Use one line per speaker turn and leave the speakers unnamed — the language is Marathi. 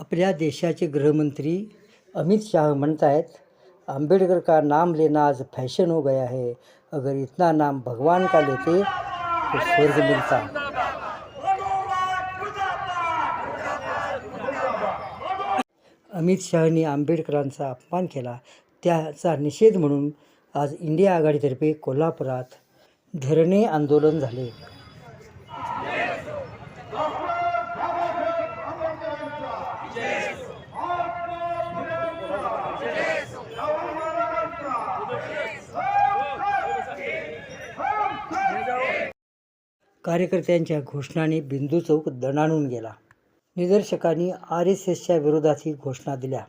आपल्या देशाचे गृहमंत्री अमित शाह म्हणत आहेत, आंबेडकर का नाम लेना आज फैशन हो गया है, अगर इतना नाम भगवान का लेते तो स्वर्ग मिलता. अमित शहानी आंबेडकरांचा अपमान केला, त्याचा निषेध म्हणून आज इंडिया आघाडीतर्फे कोल्हापुरात धरणे आंदोलन झाले. कार्यकर्त्यांच्या घोषणाने बिंदू चौक दणाणून गेला. निदर्शकांनी RSSच्या विरोधातही घोषणा दिल्या.